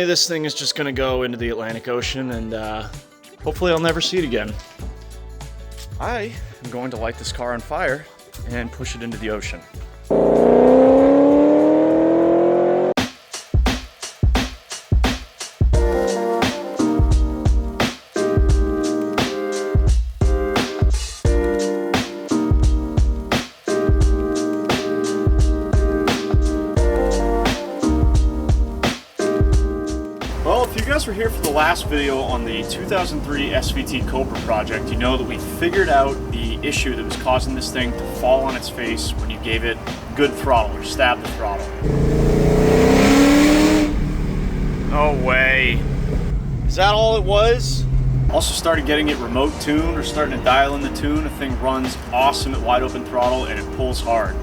this thing is just gonna go into the Atlantic Ocean and hopefully I'll never see it again. I am going to light this car on fire and push it into the ocean. Well, if you guys were here for the last video on the 2003 SVT Cobra project, you know that we figured out the issue that was causing this thing to fall on its face when you gave it good throttle or stabbed the throttle. No way. Is that all it was? Also started getting it remote tuned or starting to dial in the tune. The thing runs awesome at wide open throttle and it pulls hard.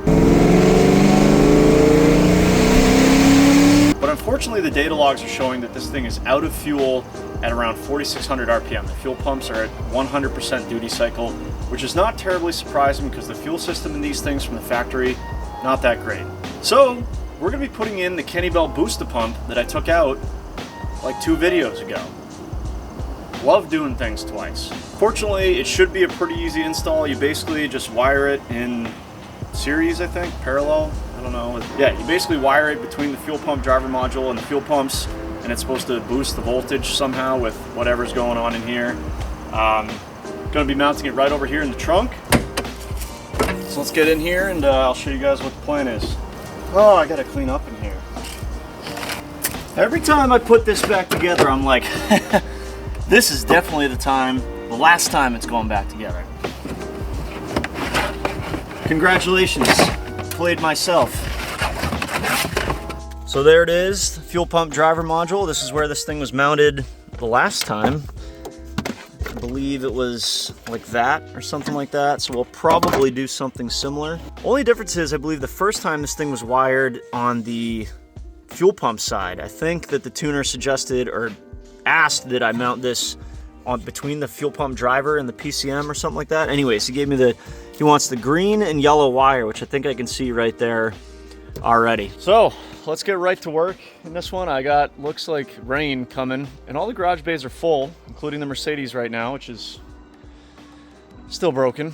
But unfortunately, the data logs are showing that this thing is out of fuel at around 4,600 RPM. The fuel pumps are at 100% duty cycle, which is not terribly surprising because the fuel system in these things from the factory, not that great. So we're gonna be putting in the Kenny Bell booster pump that I took out like 2 videos ago. Love doing things twice. Fortunately, it should be a pretty easy install. You basically just wire it in series, I think, parallel. I don't know. Yeah, you basically wire it between the fuel pump driver module and the fuel pumps, and it's supposed to boost the voltage somehow with whatever's going on in here. Gonna be mounting it right over here in the trunk. So let's get in here and I'll show you guys what the plan is. Oh, I gotta clean up in here. Every time I put this back together, I'm like, this is definitely the last time it's going back together. Congratulations. Played myself. So there it is, the fuel pump driver module. This is where this thing was mounted the last time. I believe it was like that or something like that. So we'll probably do something similar. Only difference is I believe the first time this thing was wired on the fuel pump side. I think that the tuner suggested or asked that I mount this on between the fuel pump driver and the PCM or something like that. Anyways, he wants the green and yellow wire, which I think I can see right there already. So let's get right to work. In this one, I got, looks like rain coming, and all the garage bays are full, including the Mercedes right now, which is still broken.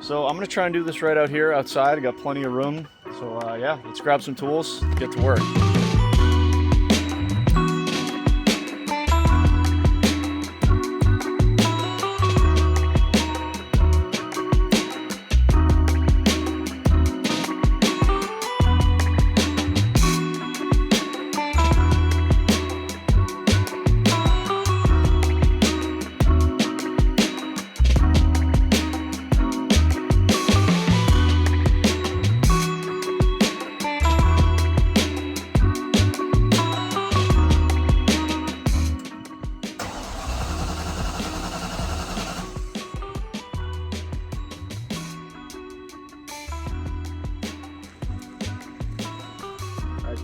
So I'm gonna try and do this right out here outside. I got plenty of room. So yeah, let's grab some tools, get to work.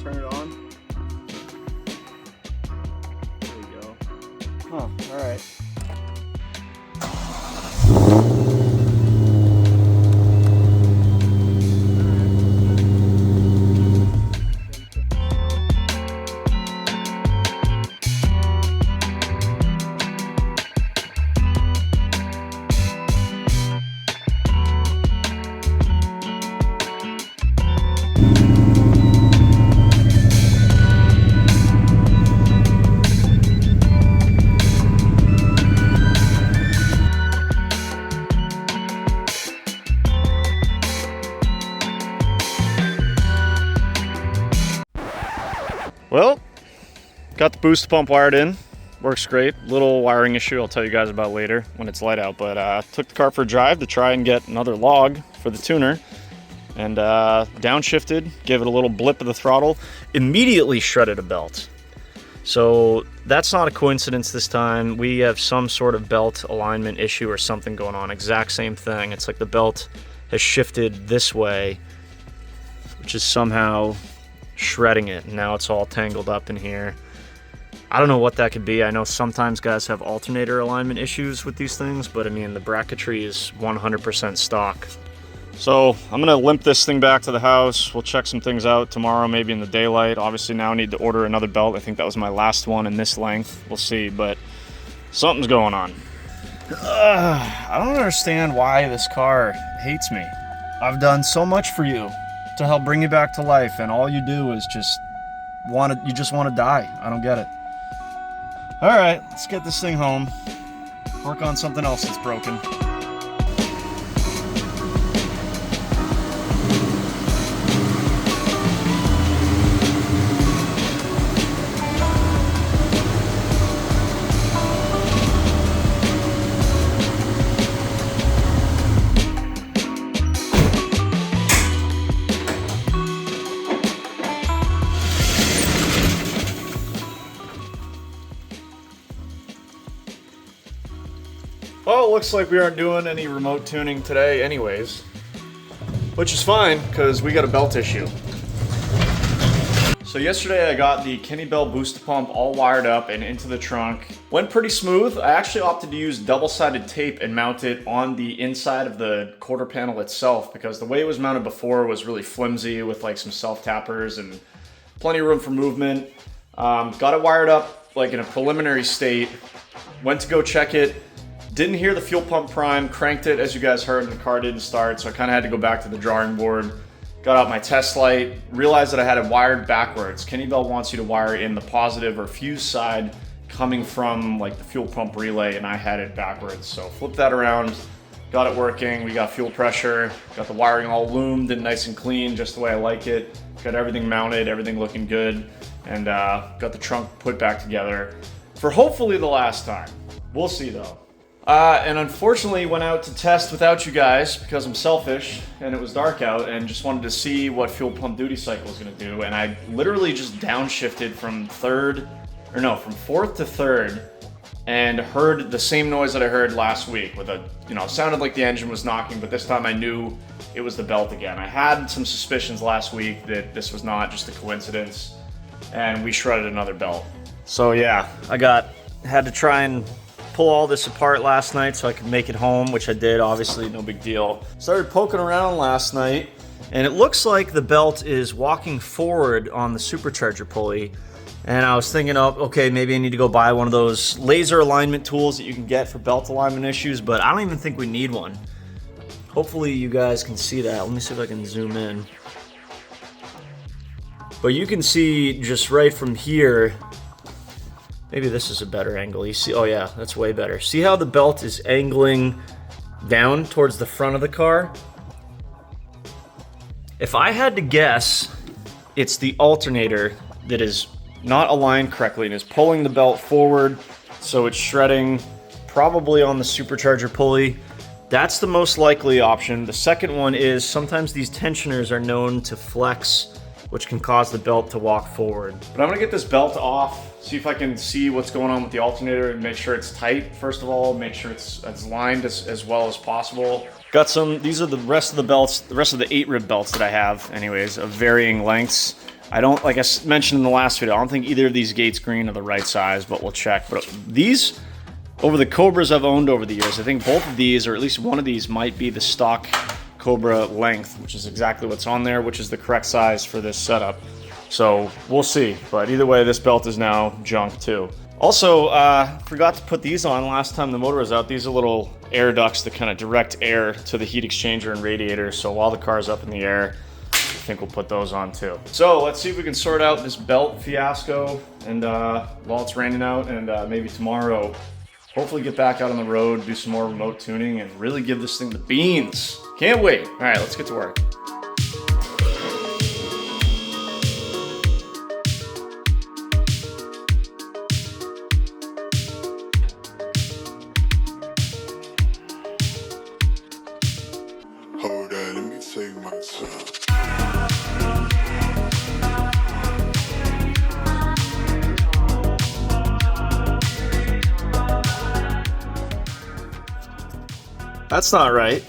Turn it on. There we go. Huh, all right. Well, got the boost pump wired in. Works great. Little wiring issue I'll tell you guys about later when it's light out, but took the car for a drive to try and get another log for the tuner, and downshifted, gave it a little blip of the throttle, immediately shredded a belt. So that's not a coincidence this time. We have some sort of belt alignment issue or something going on. Exact same thing. It's like the belt has shifted this way, which is somehow shredding it, and now it's all tangled up in here. I don't know what that could be. I know sometimes guys have alternator alignment issues with these things, but I mean the bracketry is 100% stock So I'm gonna limp this thing back to the house. We'll check some things out tomorrow, maybe in the daylight. Obviously now I need to order another belt. I think that was my last one in this length. We'll see, but something's going on. I don't understand why this car hates me. I've done so much for you to help bring you back to life, and all you do is just want to die. I don't get it. All right, let's get this thing home. Work on something else that's broken. Well, it looks like we aren't doing any remote tuning today anyways, which is fine because we got a belt issue. So yesterday I got the Kenny Bell booster pump all wired up and into the trunk. Went pretty smooth. I actually opted to use double-sided tape and mount it on the inside of the quarter panel itself because the way it was mounted before was really flimsy with like some self-tappers and plenty of room for movement. Got it wired up like in a preliminary state. Went to go check it. Didn't hear the fuel pump prime, cranked it as you guys heard and the car didn't start, so I kind of had to go back to the drawing board. Got out my test light, realized that I had it wired backwards. Kenny Bell wants you to wire in the positive or fuse side coming from like the fuel pump relay, and I had it backwards. So flipped that around, got it working, we got fuel pressure, got the wiring all loomed and nice and clean, just the way I like it. Got everything mounted, everything looking good, and got the trunk put back together for hopefully the last time. We'll see though. And unfortunately went out to test without you guys because I'm selfish and it was dark out and just wanted to see what fuel pump duty cycle was going to do. And I literally just downshifted from fourth to third and heard the same noise that I heard last week with sounded like the engine was knocking, but this time I knew it was the belt again. I had some suspicions last week that this was not just a coincidence and we shredded another belt. So yeah, had to try and pull all this apart last night so I could make it home, which I did, obviously, no big deal. Started poking around last night, and it looks like the belt is walking forward on the supercharger pulley. And I was thinking, okay, maybe I need to go buy one of those laser alignment tools that you can get for belt alignment issues, but I don't even think we need one. Hopefully you guys can see that. Let me see if I can zoom in. But you can see just right from here, maybe this is a better angle. You see, oh yeah, that's way better. See how the belt is angling down towards the front of the car? If I had to guess, it's the alternator that is not aligned correctly and is pulling the belt forward, so it's shredding probably on the supercharger pulley. That's the most likely option. The second one is sometimes these tensioners are known to flex, which can cause the belt to walk forward. But I'm gonna get this belt off, see if I can see what's going on with the alternator and make sure it's tight. First of all, make sure it's lined as well as possible. Got some, these are the rest of the belts, the rest of the 8-rib belts that I have, anyways, of varying lengths. I don't, like I mentioned in the last video, I don't think either of these Gates Green are the right size, but we'll check. But these, over the Cobras I've owned over the years, I think both of these, or at least one of these, might be the stock Cobra length, which is exactly what's on there, which is the correct size for this setup. So we'll see, but either way, this belt is now junk too. Also, forgot to put these on last time the motor was out. These are little air ducts that kind of direct air to the heat exchanger and radiator. So while the car's up in the air, I think we'll put those on too. So let's see if we can sort out this belt fiasco and while it's raining out, and maybe tomorrow, hopefully get back out on the road, do some more remote tuning, and really give this thing the beans. Can't wait. All right, let's get to work. Hold on, let me take my time. That's not right.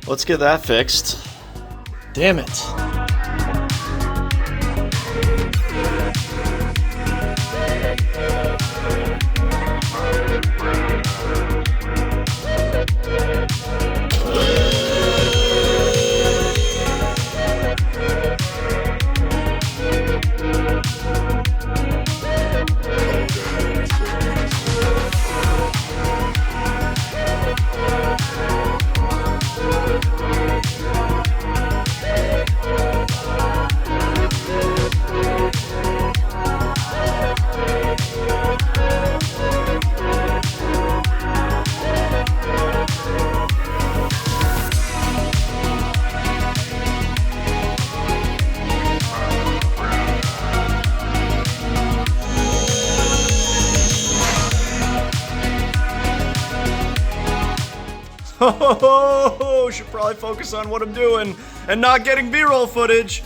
Let's get that fixed. Damn it. Oh, should probably focus on what I'm doing and not getting B-roll footage.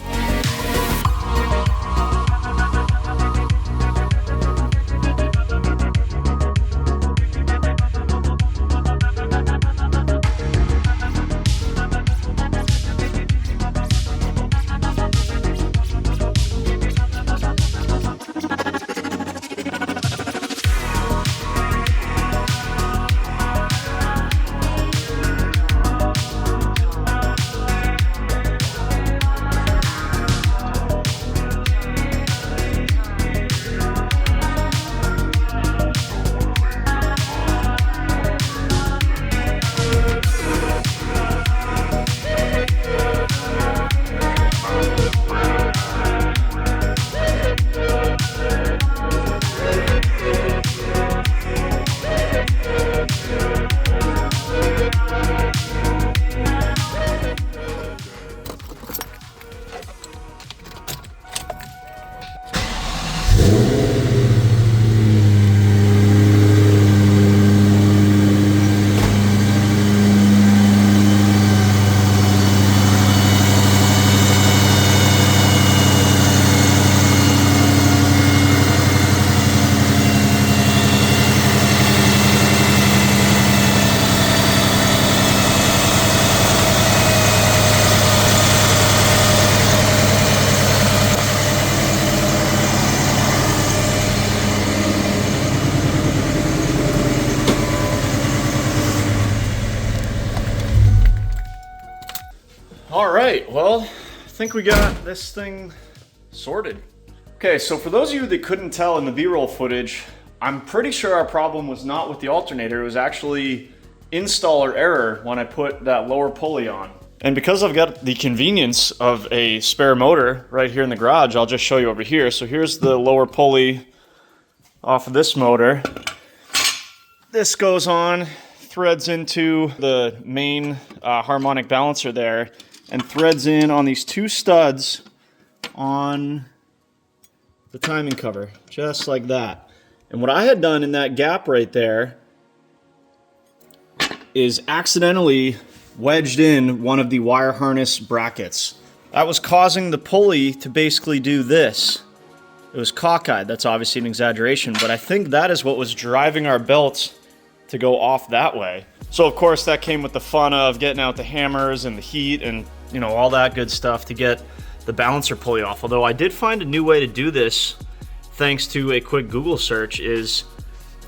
All right, well, I think we got this thing sorted. Okay, so for those of you that couldn't tell in the B-roll footage, I'm pretty sure our problem was not with the alternator. It was actually installer error when I put that lower pulley on. And because I've got the convenience of a spare motor right here in the garage, I'll just show you over here. So here's the lower pulley off of this motor. This goes on, threads into the main harmonic balancer there, and threads in on these two studs on the timing cover, just like that. And what I had done in that gap right there is accidentally wedged in one of the wire harness brackets. That was causing the pulley to basically do this. It was cockeyed. That's obviously an exaggeration, but I think that is what was driving our belts to go off that way. So of course that came with the fun of getting out the hammers and the heat and, you know, all that good stuff to get the balancer pulley off. Although I did find a new way to do this thanks to a quick Google search. Is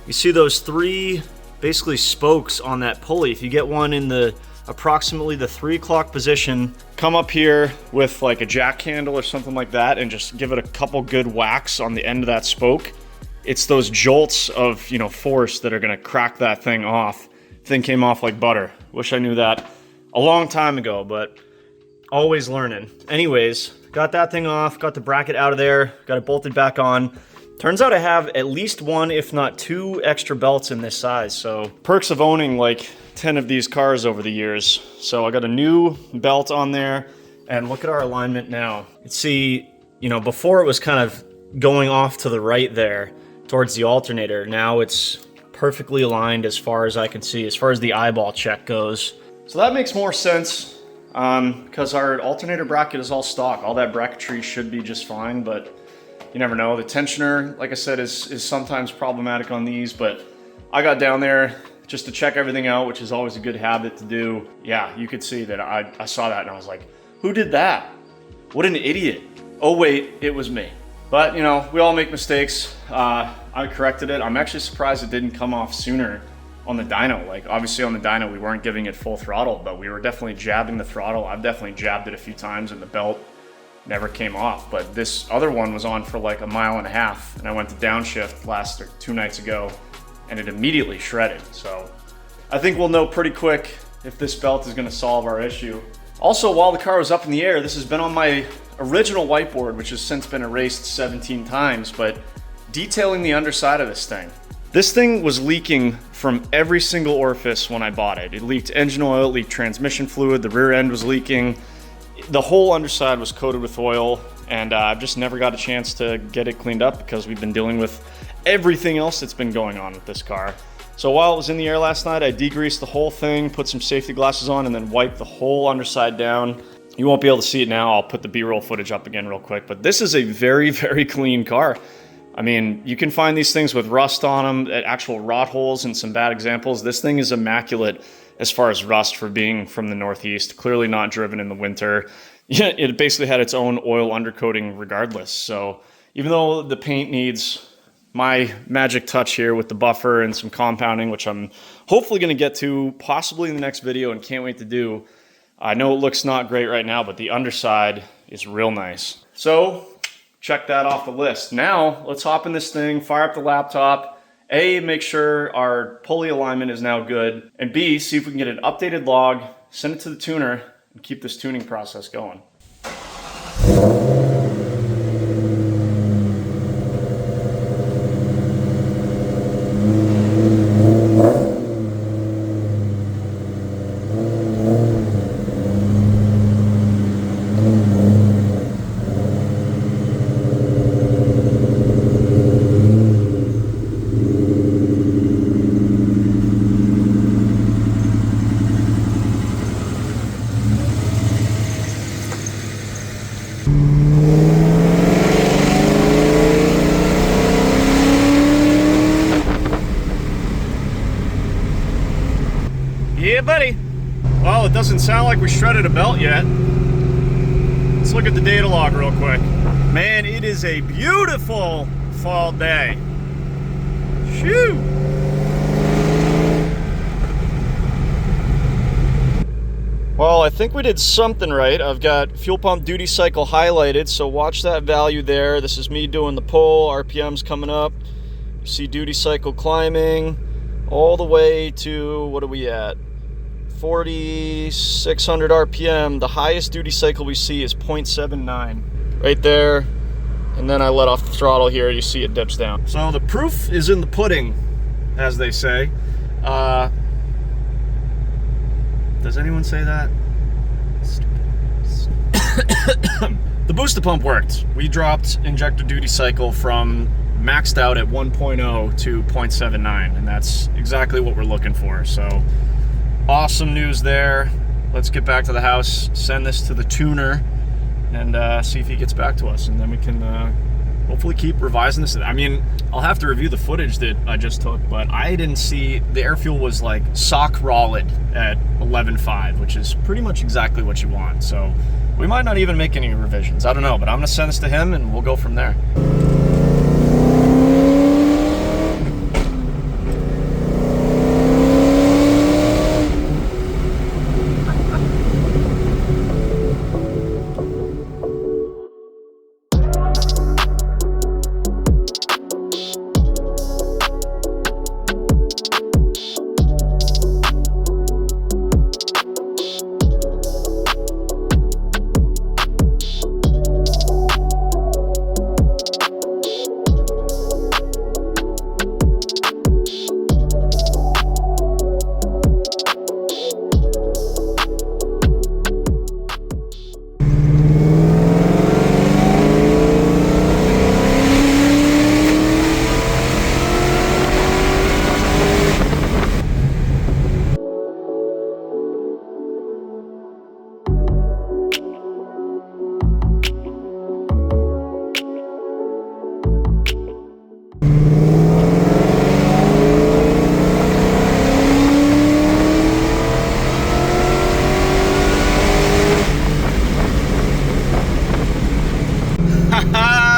you see those three basically spokes on that pulley. If you get one in the approximately the 3 o'clock position, come up here with like a jack handle or something like that and just give it a couple good whacks on the end of that spoke. It's those jolts of, you know, force that are gonna crack that thing off. Thing came off like butter. Wish I knew that a long time ago, but always learning. Anyways, got that thing off, got the bracket out of there, got it bolted back on. Turns out I have at least one, if not two extra belts in this size. So perks of owning like 10 of these cars over the years. So I got a new belt on there, and look at our alignment now. You see, you know, before it was kind of going off to the right there towards the alternator. Now it's perfectly aligned as far as I can see, as far as the eyeball check goes. So that makes more sense because our alternator bracket is all stock. All that bracketry should be just fine, but you never know. The tensioner, like I said, is sometimes problematic on these, but I got down there just to check everything out, which is always a good habit to do. Yeah, you could see that I saw that and I was like, who did that? What an idiot. Oh wait, it was me. But you know, we all make mistakes. I corrected it. I'm actually surprised it didn't come off sooner on the dyno. Like obviously on the dyno, we weren't giving it full throttle, but we were definitely jabbing the throttle. I've definitely jabbed it a few times and the belt never came off. But this other one was on for like 1.5 miles, and I went to downshift 2 nights ago and it immediately shredded. So I think we'll know pretty quick if this belt is gonna solve our issue. Also, while the car was up in the air, this has been on my original whiteboard, which has since been erased 17 times, but detailing the underside of this thing. This thing was leaking from every single orifice when I bought it. It leaked engine oil, it leaked transmission fluid, the rear end was leaking. The whole underside was coated with oil, and I've just never got a chance to get it cleaned up because we've been dealing with everything else that's been going on with this car. So while it was in the air last night, I degreased the whole thing, put some safety glasses on, and then wiped the whole underside down. You won't be able to see it now. I'll put the B-roll footage up again real quick, but this is a very, very clean car. I mean, you can find these things with rust on them, actual rot holes, and some bad examples. This thing is immaculate as far as rust for being from the Northeast, clearly not driven in the winter. Yeah, it basically had its own oil undercoating regardless. So even though the paint needs my magic touch here with the buffer and some compounding, which I'm hopefully going to get to possibly in the next video and can't wait to do. I know it looks not great right now, but the underside is real nice. So check that off the list. Now let's hop in this thing, fire up the laptop. A, make sure our pulley alignment is now good. And B, see if we can get an updated log, send it to the tuner, and keep this tuning process going. Yeah, buddy. Well, it doesn't sound like we shredded a belt yet. Let's look at the data log real quick. Man, it is a beautiful fall day. Shoo! Well, I think we did something right. I've got fuel pump duty cycle highlighted, so watch that value there. This is me doing the pull, RPM's coming up. You see duty cycle climbing all the way to, what are we at? 4,600 RPM. The highest duty cycle we see is 0.79. Right there. And then I let off the throttle here, you see it dips down. So the proof is in the pudding, as they say. Does anyone say that? The booster pump worked. We dropped injector duty cycle from maxed out at 1.0 to 0.79, and that's exactly what we're looking for. So awesome news there. Let's get back to the house, send this to the tuner, and see if he gets back to us, and then we can hopefully keep revising this. I mean, I'll have to review the footage that I just took, but I didn't see, the air fuel was like sock rolled at 11.5, which is pretty much exactly what you want. So we might not even make any revisions. I don't know, but I'm gonna send this to him and we'll go from there.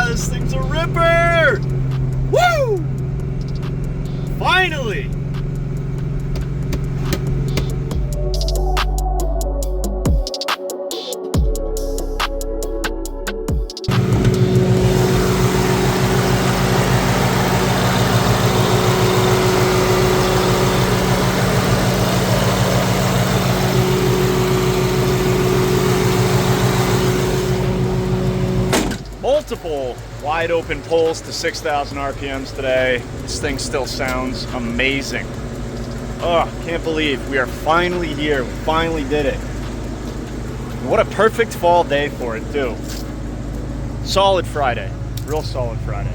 This thing's a ripper! Woo! Finally! Multiple wide open pulls to 6,000 RPMs today. This thing still sounds amazing. Oh, can't believe we are finally here. We finally did it. What a perfect fall day for it too. Solid Friday, real solid Friday.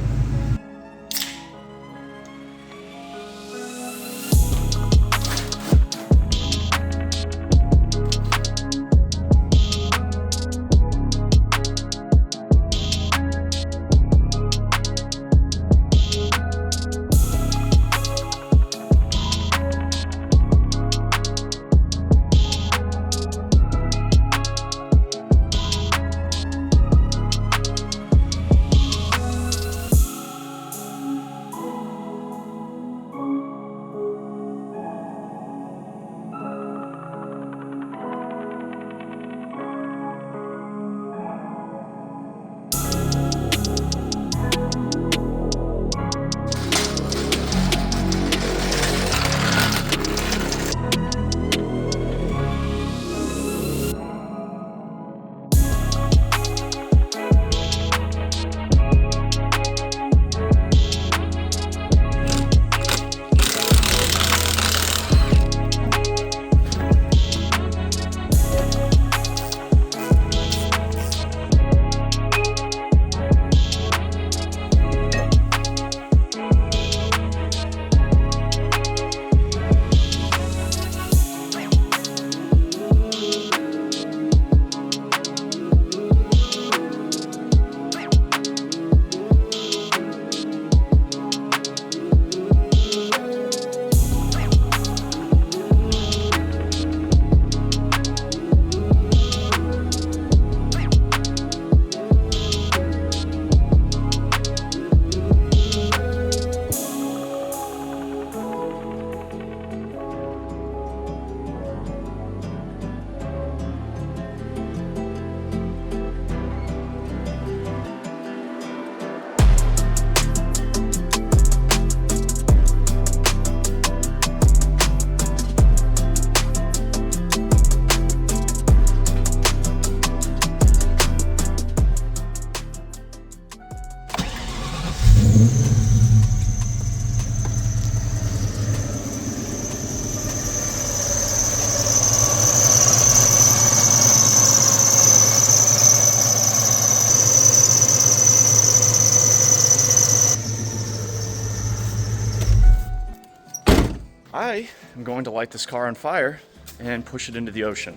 I am going to light this car on fire and push it into the ocean.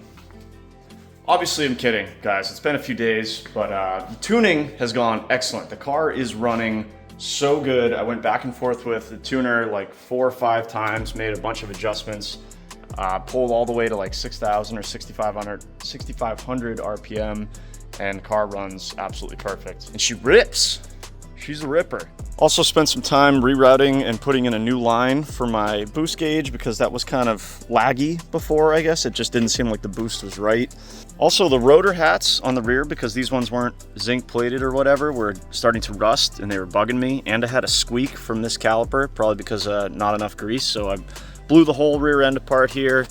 Obviously, I'm kidding, guys. It's been a few days, but the tuning has gone excellent. The car is running so good. I went back and forth with the tuner like 4 or 5 times, made a bunch of adjustments, pulled all the way to like 6,000 or 6,500 RPM, and car runs absolutely perfect. And she rips. She's a ripper. Also spent some time rerouting and putting in a new line for my boost gauge because that was kind of laggy before, I guess. It just didn't seem like the boost was right. Also, the rotor hats on the rear, because these ones weren't zinc plated or whatever, were starting to rust and they were bugging me. And I had a squeak from this caliper, probably because not enough grease. So I blew the whole rear end apart here,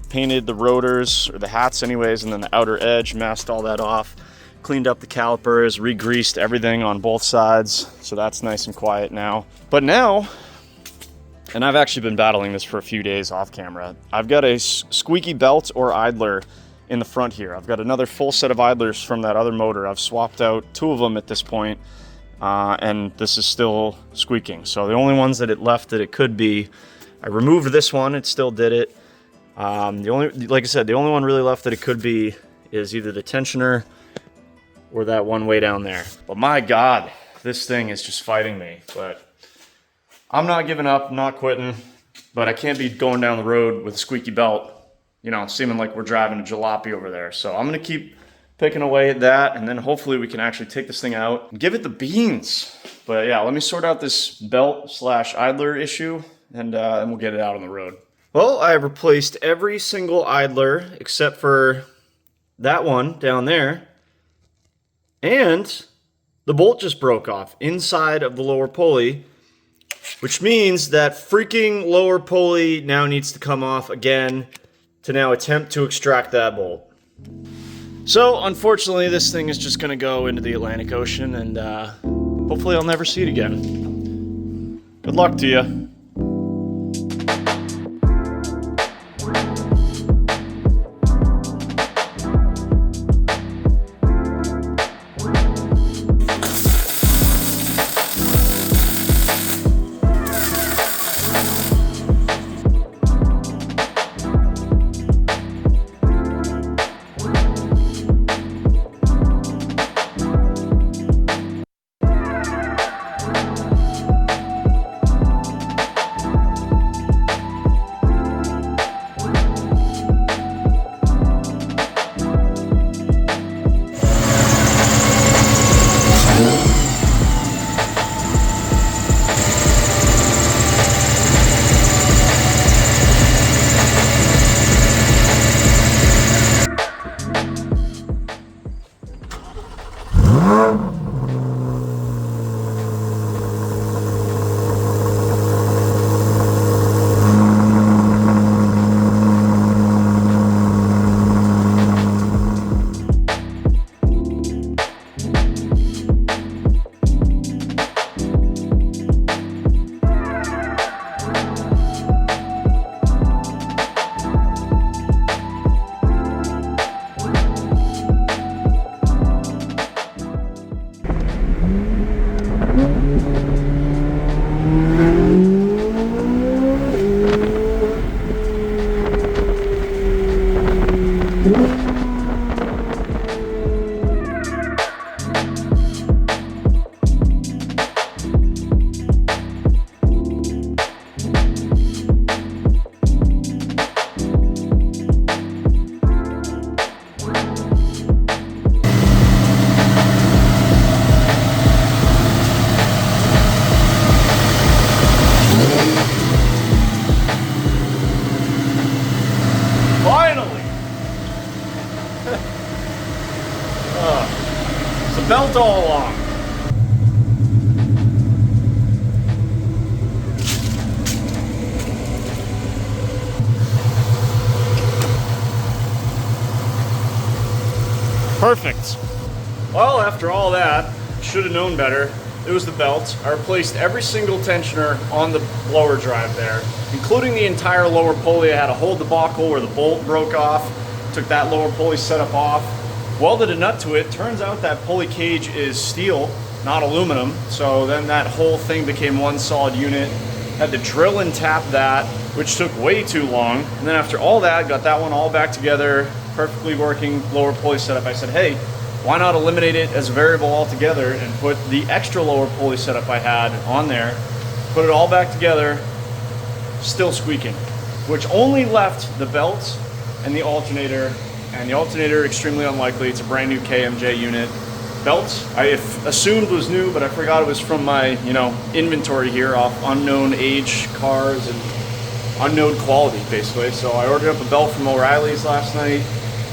painted the rotors, or the hats anyways, and then the outer edge, masked all that off. Cleaned up the calipers, re-greased everything on both sides, so that's nice and quiet now. But now, and I've actually been battling this for a few days off camera, I've got a squeaky belt or idler in the front here. I've got another full set of idlers from that other motor. I've swapped out 2 of them at this point, and this is still squeaking. So the only ones that it left that it could be, I removed this one, it still did it. Like I said, the only one really left that it could be is either the tensioner or that one way down there. But my God, this thing is just fighting me. But I'm not giving up, I'm not quitting, but I can't be going down the road with a squeaky belt, you know, seeming like we're driving a jalopy over there. So I'm gonna keep picking away at that, and then hopefully we can actually take this thing out and give it the beans. But yeah, let me sort out this belt / idler issue, and we'll get it out on the road. Well, I have replaced every single idler except for that one down there. And the bolt just broke off inside of the lower pulley, which means that freaking lower pulley now needs to come off again to now attempt to extract that bolt. So, unfortunately, this thing is just going to go into the Atlantic Ocean, and hopefully I'll never see it again. Good luck to you. Belt all along. Perfect. Well, after all that, should have known better. It was the belt. I replaced every single tensioner on the blower drive there, including the entire lower pulley. I had to hold the debacle where the bolt broke off. Took that lower pulley setup off. Welded a nut to it. Turns out that pulley cage is steel, not aluminum. So then that whole thing became one solid unit. Had to drill and tap that, which took way too long. And then after all that, got that one all back together, perfectly working lower pulley setup. I said, hey, why not eliminate it as a variable altogether and put the extra lower pulley setup I had on there, put it all back together, still squeaking, which only left the belt and the alternator. And the alternator, extremely unlikely. It's a brand new KMJ unit. Belt, I assumed was new, but I forgot it was from my, inventory here off unknown age cars and unknown quality, basically. So I ordered up a belt from O'Reilly's last night.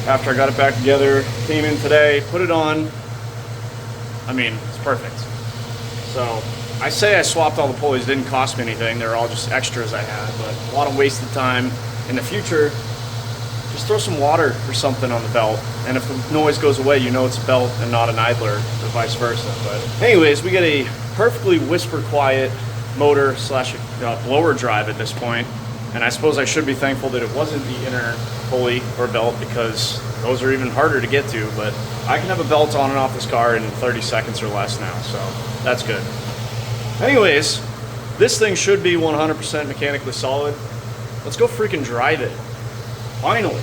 After I got it back together, came in today, put it on. I mean, it's perfect. So I say I swapped all the pulleys, didn't cost me anything. They're all just extras I had, but a lot of wasted time. In the future, just throw some water or something on the belt, and if the noise goes away, you know it's a belt and not an idler, or vice versa. But anyways, we get a perfectly whisper quiet motor slash blower drive at this point, and I suppose I should be thankful that it wasn't the inner pulley or belt, because those are even harder to get to. But I can have a belt on and off this car in 30 seconds or less now, so that's good. Anyways, this thing should be 100% mechanically solid. Let's go freaking drive it. Finally.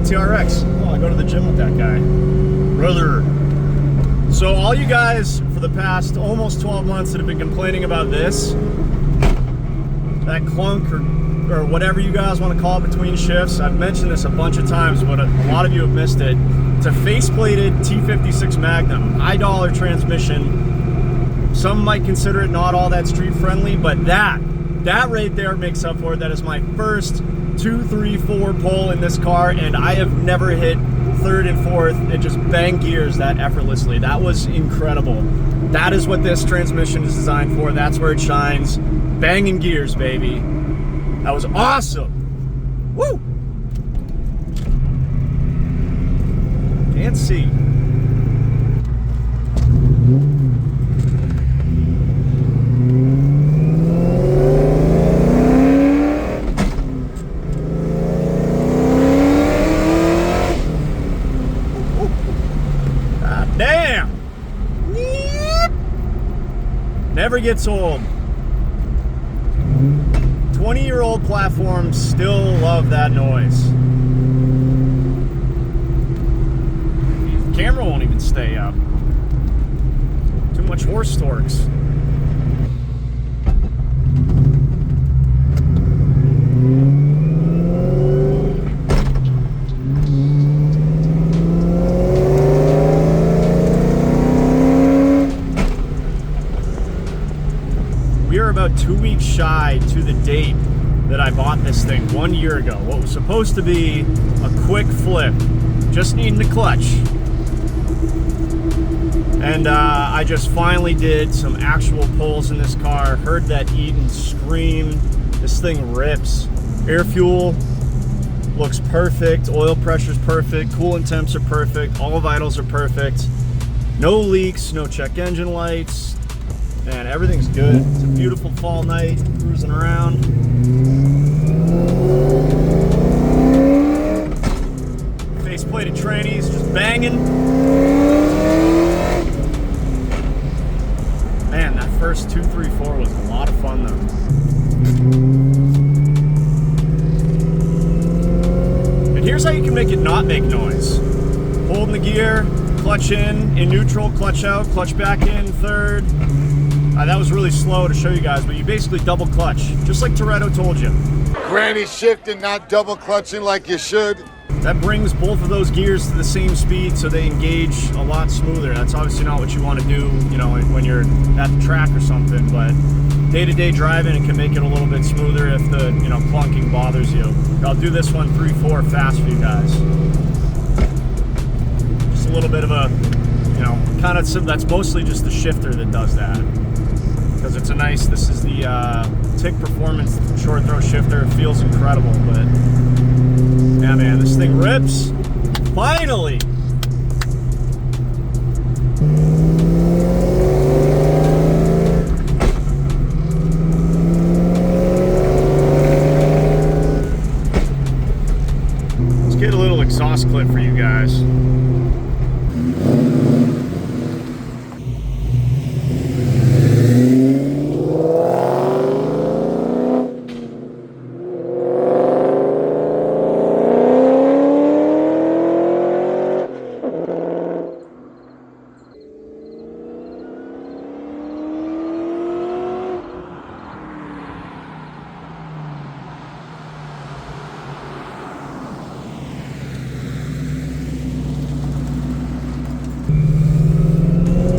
TRX. Oh, I go to the gym with that guy. Brother. So all you guys for the past almost 12 months that have been complaining about this, that clunk or whatever you guys want to call it between shifts, I've mentioned this a bunch of times, but a lot of you have missed it. It's a faceplated T56 Magnum, high dollar transmission. Some might consider it not all that street friendly, but that right there makes up for it. That is my first 2, 3, 4 pull in this car, and I have never hit third and fourth and just bang gears that effortlessly. That was incredible. That is what this transmission is designed for. That's where it shines. Banging gears, baby. That was awesome. Woo! Can't see. Damn! Never gets old. 20-year-old platforms still love that noise. The camera won't even stay up. Too much horse torques. We are about 2 weeks shy to the date that I bought this thing 1 year ago. What was supposed to be a quick flip, just needing the clutch. And I just finally did some actual pulls in this car, heard that Eaton scream. This thing rips. Air fuel looks perfect, oil pressure's perfect, coolant temps are perfect, all vitals are perfect. No leaks, no check engine lights. Man, everything's good. It's a beautiful fall night, cruising around. Face-plated trannies just banging. you can make it not make noise. Holding the gear, clutch in neutral, clutch out, clutch back in, third. That was really slow to show you guys, but you basically double clutch, just like Toretto told you. Granny shifting, not double clutching like you should. That brings both of those gears to the same speed so they engage a lot smoother. That's obviously not what you want to do, you know, when you're at the track or something, but day-to-day driving, it can make it a little bit smoother if the, you know, clunking bothers you. I'll do this one 3/4 fast for you guys. Just a little bit of a, you know, kind of, that's mostly just the shifter that does that. Because it's a nice, this is the TIC Performance short throw shifter. It feels incredible, but yeah, man, this thing rips. Finally! Let's get a little exhaust clip for you guys.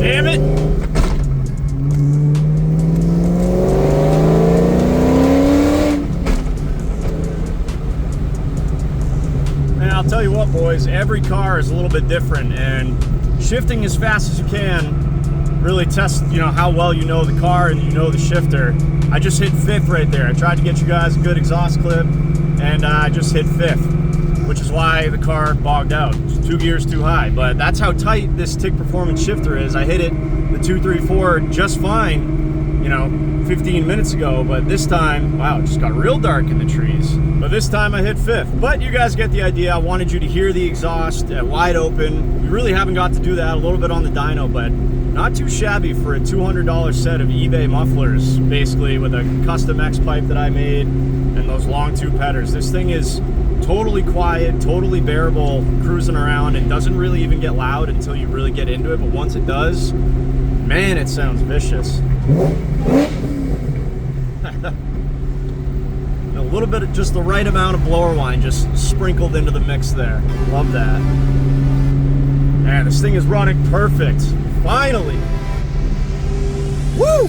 Damn it! And I'll tell you what, boys, every car is a little bit different, and shifting as fast as you can really tests, you know, how well you know the car and you know the shifter. I just hit 5th right there. I tried to get you guys a good exhaust clip, and I just hit 5th, which is why the car bogged out. 2 gears too high, but that's how tight this TIC Performance shifter is. I hit it the 2, 3, 4 just fine, you know, 15 minutes ago, but this time, wow, it just got real dark in the trees. But this time I hit 5th. But you guys get the idea. I wanted you to hear the exhaust wide open. We really haven't got to do that, a little bit on the dyno, but not too shabby for a $200 set of eBay mufflers, basically, with a custom X pipe that I made and those long tube headers. This thing is totally quiet, totally bearable, cruising around. It doesn't really even get loud until you really get into it, but once it does, man, it sounds vicious. A little bit of just the right amount of blower wine just sprinkled into the mix there. Love that. Man, this thing is running perfect. Finally. Woo!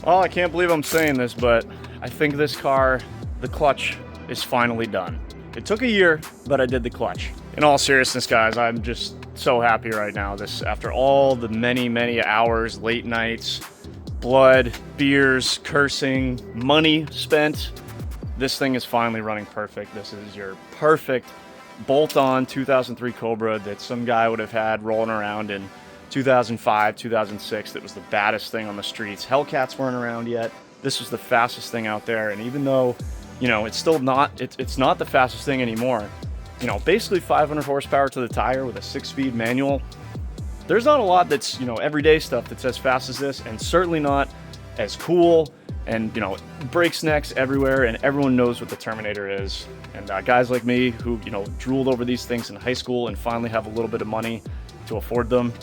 Well, I can't believe I'm saying this, but I think this car, the clutch, is finally done. It took a year, but I did the clutch. In all seriousness, guys, I'm just so happy right now. This, after all the many hours, late nights, blood, beers, cursing, money spent, this thing is finally running perfect. This is your perfect bolt-on 2003 Cobra that some guy would have had rolling around in 2005, 2006. That was the baddest thing on the streets. Hellcats weren't around yet. This was the fastest thing out there, and even though, you know, it's still not, it's not the fastest thing anymore. You know, basically 500 horsepower to the tire with a 6-speed manual. There's not a lot that's, you know, everyday stuff that's as fast as this, and certainly not as cool. And, you know, brakes necks everywhere, and everyone knows what the Terminator is. And guys like me who, you know, drooled over these things in high school and finally have a little bit of money to afford them,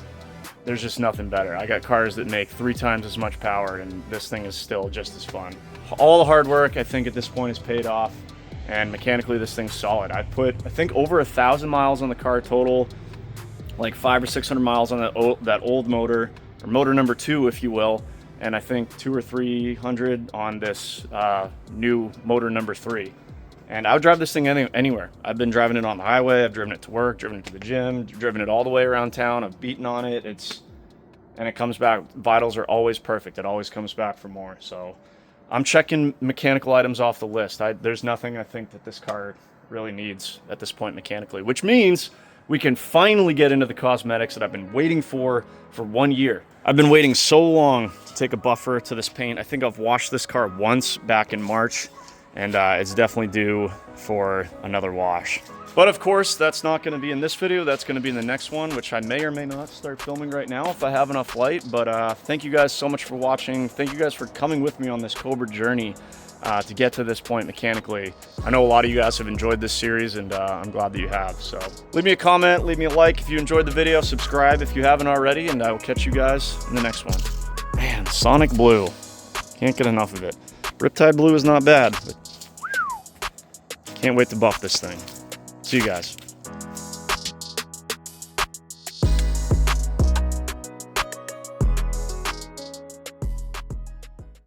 there's just nothing better. I got cars that make 3 times as much power, and this thing is still just as fun. All the hard work, I think, at this point is paid off, and mechanically this thing's solid. I put, I think, over 1,000 miles on the car total, like 500 or 600 miles on that old motor, or motor number 2, if you will, and I think 200 or 300 on this new motor number 3. And I would drive this thing anywhere. I've been driving it on the highway, I've driven it to work, driven it to the gym, driven it all the way around town, I've beaten on it. And it comes back, vitals are always perfect. It always comes back for more. So I'm checking mechanical items off the list. There's nothing I think that this car really needs at this point mechanically, which means we can finally get into the cosmetics that I've been waiting for 1 year. I've been waiting so long to take a buffer to this paint. I think I've washed this car once back in March, and it's definitely due for another wash. But of course, that's not going to be in this video. That's going to be in the next one, which I may or may not start filming right now if I have enough light. But thank you guys so much for watching. Thank you guys for coming with me on this Cobra journey to get to this point mechanically. I know a lot of you guys have enjoyed this series, and I'm glad that you have. So leave me a comment, leave me a like if you enjoyed the video, subscribe if you haven't already, and I will catch you guys in the next one. Man, Sonic Blue. Can't get enough of it. Riptide Blue is not bad, but can't wait to buff this thing. See you guys.